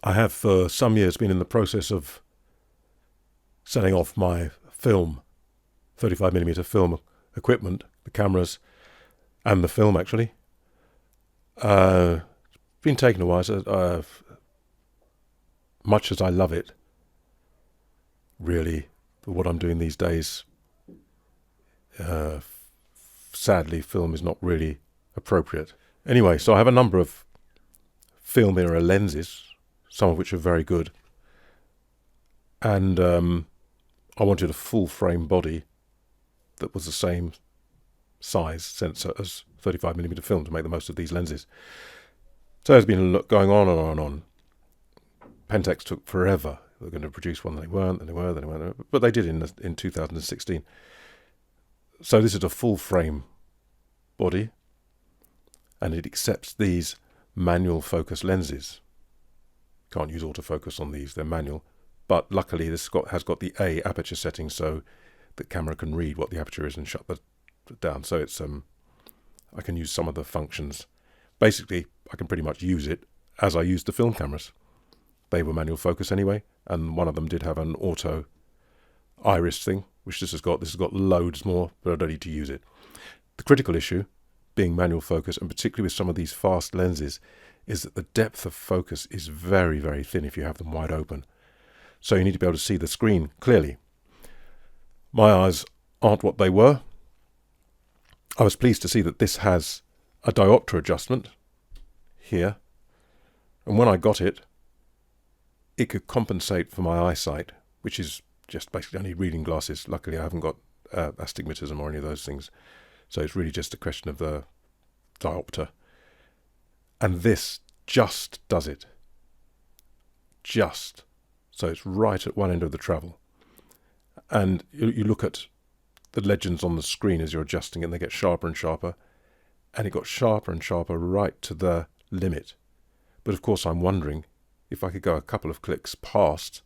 I have for some years been in the process of selling off my film, 35mm film equipment, the cameras and the film actually. It's been taken a while, so much as I love it, really, for what I'm doing these days, sadly film is not really appropriate. Anyway, so I have a number of film mirror lenses, some of which are very good, and I wanted a full frame body that was the same size sensor as 35mm film to make the most of these lenses. So there's been a lot going on and on and on. Pentax took forever. They were going to produce one, then they weren't, but they did in 2016. So this is a full frame body, and it accepts these manual focus lenses. Can't use autofocus on these, they're manual. But luckily this has got the A aperture setting, so the camera can read what the aperture is and shut that down. So it's I can use some of the functions. Basically, I can pretty much use it as I used the film cameras. They were manual focus anyway, and one of them did have an auto iris thing, which this has got. This has got loads more, but I don't need to use it. The critical issue, being manual focus, and particularly with some of these fast lenses, is that the depth of focus is very, very thin if you have them wide open. So you need to be able to see the screen clearly. My eyes aren't what they were. I was pleased to see that this has a dioptre adjustment here. And when I got it, it could compensate for my eyesight, which is just basically I need reading glasses. Luckily I haven't got astigmatism or any of those things. So it's really just a question of the diopter. And this just does it. Just. So it's right at one end of the travel. And you look at the legends on the screen as you're adjusting it, and they get sharper and sharper. And it got sharper and sharper right to the limit. But of course I'm wondering if I could go a couple of clicks past,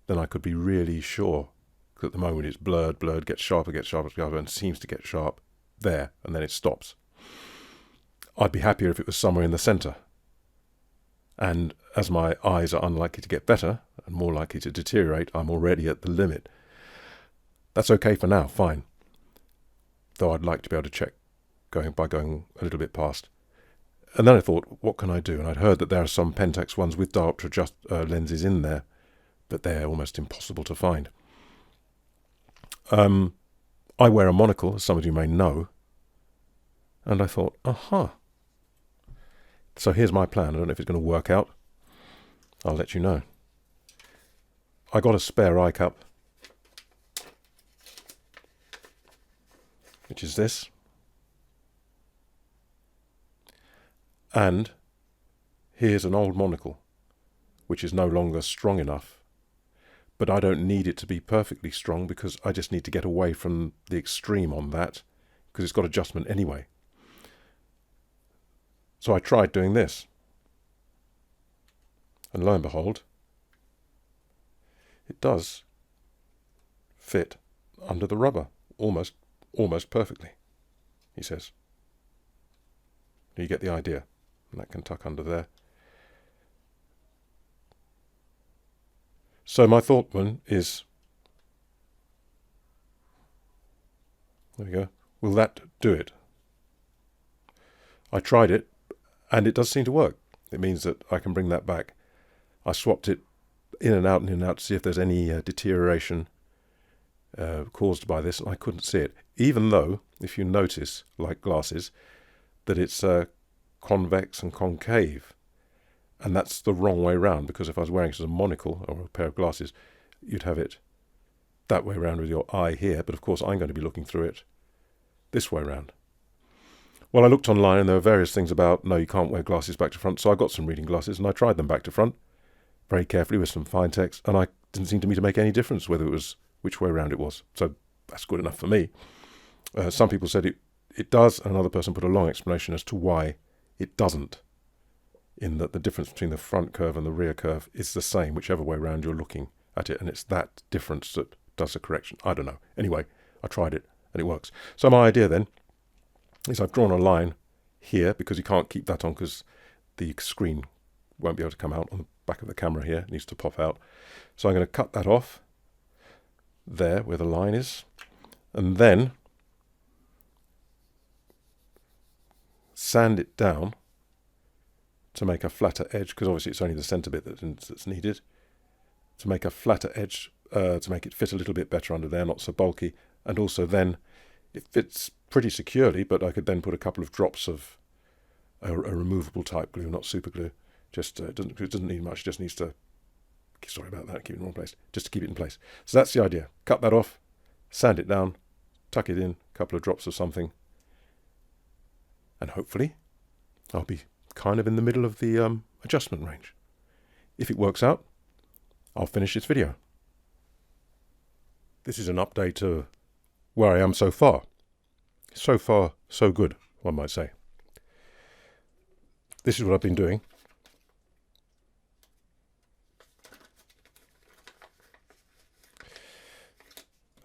then I could be really sure. Because at the moment it's blurred, gets sharper, and seems to get sharp there, and then it stops. I'd be happier if it was somewhere in the centre. And as my eyes are unlikely to get better and more likely to deteriorate, I'm already at the limit. That's okay for now, fine. Though I'd like to be able to check by going a little bit past. And then I thought, what can I do? And I'd heard that there are some Pentax ones with dioptre lenses in there, but they're almost impossible to find. I wear a monocle, as some of you may know, and I thought, aha. So here's my plan. I don't know if it's going to work out. I'll let you know. I got a spare eye cup, which is this. And here's an old monocle, which is no longer strong enough. But I don't need it to be perfectly strong because I just need to get away from the extreme on that because it's got adjustment anyway. So I tried doing this. And lo and behold, it does fit under the rubber almost perfectly, he says. You get the idea. And that can tuck under there. So my thought one is, there we go, will that do it? I tried it, and it does seem to work. It means that I can bring that back. I swapped it in and out to see if there's any deterioration caused by this, and I couldn't see it. Even though, if you notice, like glasses, that it's convex and concave. And that's the wrong way round, because if I was wearing it as a monocle or a pair of glasses, you'd have it that way round with your eye here. But of course, I'm going to be looking through it this way round. Well, I looked online and there were various things about, no, you can't wear glasses back to front. So I got some reading glasses and I tried them back to front very carefully with some fine text. And I didn't seem to me to make any difference whether it was which way round it was. So that's good enough for me. Some people said it does, and another person put a long explanation as to why it doesn't. In that the difference between the front curve and the rear curve is the same, whichever way round you're looking at it, and it's that difference that does the correction. I don't know. Anyway, I tried it, and it works. So my idea then is I've drawn a line here, because you can't keep that on because the screen won't be able to come out on the back of the camera here. It needs to pop out. So I'm going to cut that off there where the line is, and then sand it down to make a flatter edge, because obviously it's only the centre bit that's needed, to make a flatter edge, to make it fit a little bit better under there, not so bulky. And also then it fits pretty securely, but I could then put a couple of drops of a removable type glue, not super glue. Just it doesn't need much, just needs to, sorry about that, keep it in the wrong place, just to keep it in place. So that's the idea. Cut that off, sand it down, tuck it in, a couple of drops of something, and hopefully I'll be kind of in the middle of the adjustment range. If it works out, I'll finish this video. This is an update of where I am so far. So far, so good, one might say. This is what I've been doing.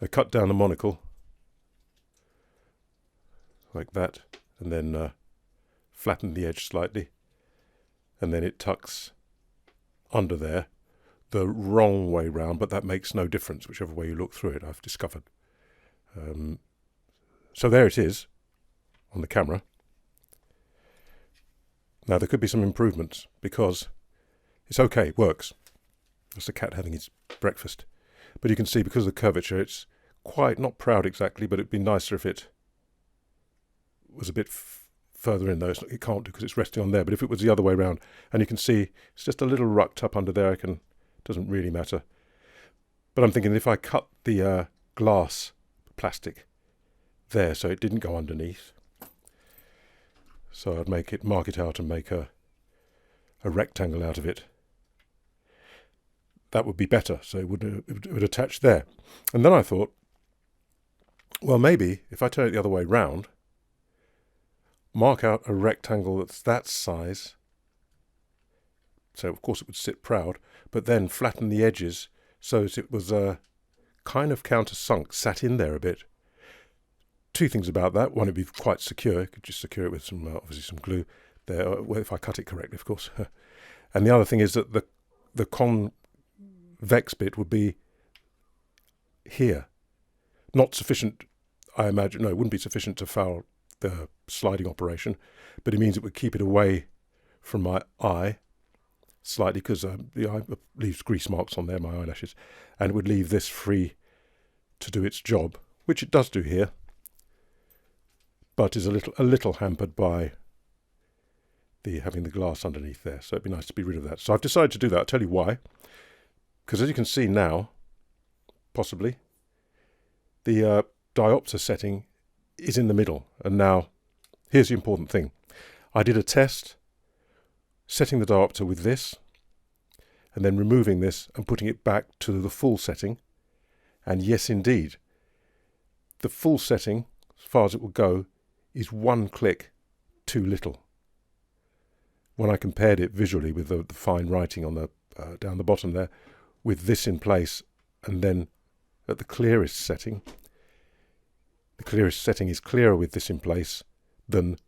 I cut down the monocle like that, and then flatten the edge slightly, and then it tucks under there the wrong way round, but that makes no difference whichever way you look through it, I've discovered. So there it is on the camera. Now there could be some improvements, because it's okay, it works. That's the cat having its breakfast. But you can see, because of the curvature, it's quite, not proud exactly, but it'd be nicer if it was a bit further in, though. It can't do because it's resting on there. But if it was the other way around, and you can see it's just a little rucked up under there, doesn't really matter. But I'm thinking if I cut the glass plastic there so it didn't go underneath, so I'd mark it out and make a rectangle out of it. That would be better, so it would attach there. And then I thought, well, maybe if I turn it the other way round, mark out a rectangle that's that size, so of course it would sit proud, but then flatten the edges so that it was kind of countersunk, sat in there a bit. Two things about that. One, it'd be quite secure. You could just secure it with some, obviously some glue there, if I cut it correctly, of course. And the other thing is that the convex bit would be here. Not sufficient, I imagine, no, it wouldn't be sufficient to foul the sliding operation, but it means it would keep it away from my eye slightly, because the eye leaves grease marks on there, my eyelashes, and it would leave this free to do its job, which it does do here, but is a little hampered by having the glass underneath there. So it'd be nice to be rid of that. So I've decided to do that. I'll tell you why. Because as you can see now, possibly, the diopter setting is in the middle. And now, here's the important thing. I did a test setting the diopter with this, and then removing this and putting it back to the full setting. And yes, indeed, the full setting, as far as it will go, is one click too little. When I compared it visually with the fine writing on the down the bottom there, with this in place, and then at the clearest setting is clearer with this in place than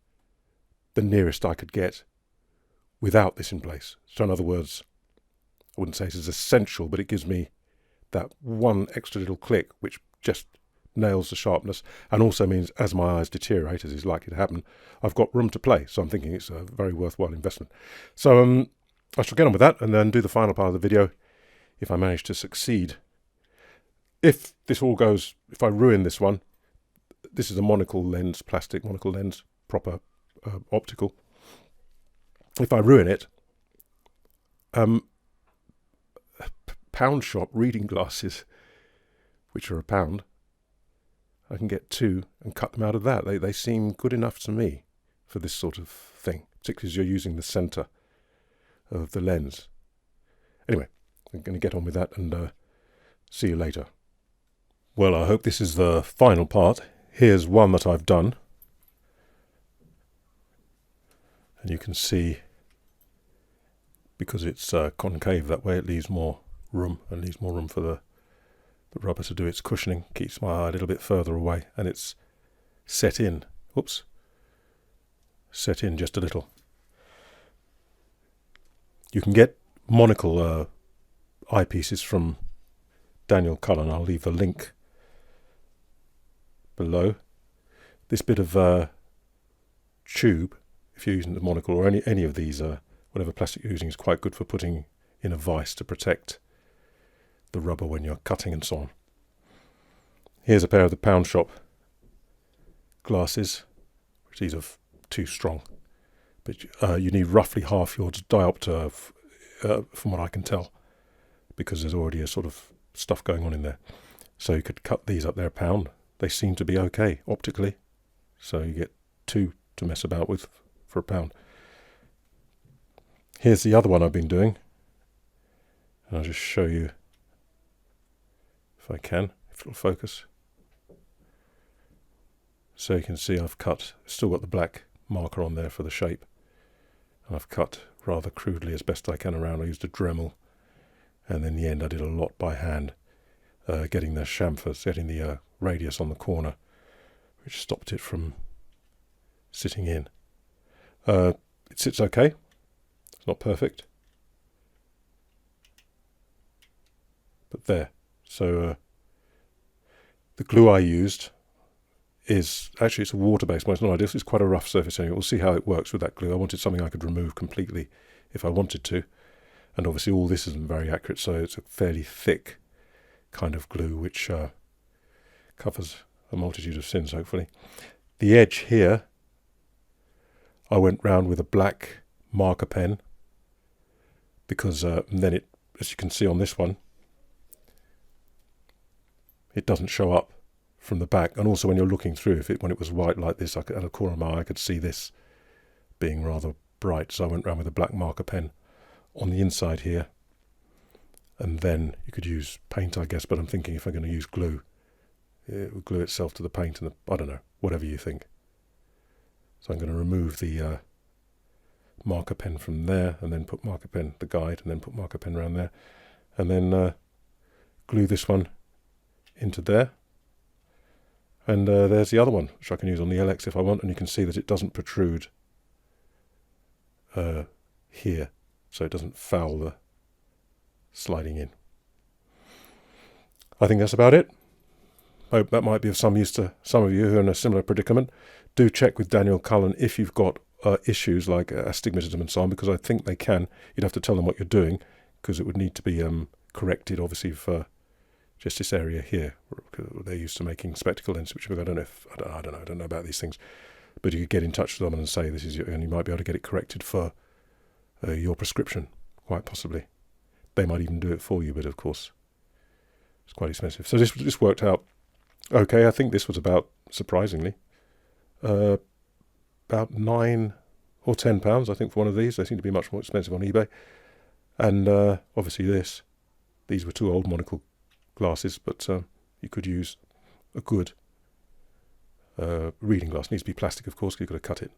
the nearest I could get without this in place. So in other words, I wouldn't say this is essential, but it gives me that one extra little click which just nails the sharpness, and also means as my eyes deteriorate, as is likely to happen, I've got room to play. So I'm thinking it's a very worthwhile investment. So I shall get on with that and then do the final part of the video if I manage to succeed. If this all goes, if I ruin this one, this is a monocle lens, plastic monocle lens, proper optical. If I ruin it, pound shop reading glasses, which are £1, I can get 2 and cut them out of that. They seem good enough to me for this sort of thing, particularly as you're using the centre of the lens. Anyway, I'm going to get on with that and see you later. Well, I hope this is the final part. Here's one that I've done. And you can see, because it's concave that way, it leaves more room, and leaves more room for the rubber to do its cushioning, keeps my eye a little bit further away, and it's set in. Oops. Set in just a little. You can get monocle eyepieces from Daniel Cullen. I'll leave a link below. This bit of tube, if you're using the monocle or any of these, whatever plastic you're using, is quite good for putting in a vise to protect the rubber when you're cutting and so on. Here's a pair of the Pound Shop glasses, which these are too strong, but you need roughly half your diopter from what I can tell, because there's already a sort of stuff going on in there. So you could cut these up. They're £1. They seem to be okay optically, so you get 2 to mess about with for £1. Here's the other one I've been doing, and I'll just show you if I can, if it'll focus. So you can see I've still got the black marker on there for the shape, and I've cut rather crudely as best I can around. I used a Dremel, and in the end I did a lot by hand, getting the chamfers, getting the radius on the corner, which stopped it from sitting in. It sits okay. It's not perfect, but there. So the glue I used is actually, it's a water-based one. It's not ideal. It's quite a rough surface anyway. We'll see how it works with that glue. I wanted something I could remove completely if I wanted to, and obviously all this isn't very accurate, so it's a fairly thick kind of glue which covers a multitude of sins, hopefully. The edge here, I went round with a black marker pen, because then it, as you can see on this one, it doesn't show up from the back. And also when you're looking through, when it was white like this, at a corner of my eye, I could see this being rather bright. So I went round with a black marker pen on the inside here. And then you could use paint, I guess, but I'm thinking if I'm going to use glue, it would glue itself to the paint, and I don't know, whatever you think. So I'm going to remove the marker pen from there, and then put marker pen, the guide, and then put marker pen around there, and then glue this one into there. And there's the other one, which I can use on the LX if I want, and you can see that it doesn't protrude here, so it doesn't foul the sliding in. I think that's about it. I hope that might be of some use to some of you who are in a similar predicament. Do check with Daniel Cullen if you've got issues like astigmatism and so on, because I think they can. You'd have to tell them what you're doing, because it would need to be corrected, obviously, for just this area here. They're used to making spectacle lenses, which I don't know about these things, but you could get in touch with them and say this is your, and you might be able to get it corrected for your prescription, quite possibly. They might even do it for you, but of course it's quite expensive. So this worked out okay. I think this was about, surprisingly, about £9 or £10, I think, for one of these. They seem to be much more expensive on eBay. And obviously these were 2 old monocle glasses, but you could use a good reading glass. It needs to be plastic, of course, because you've got to cut it.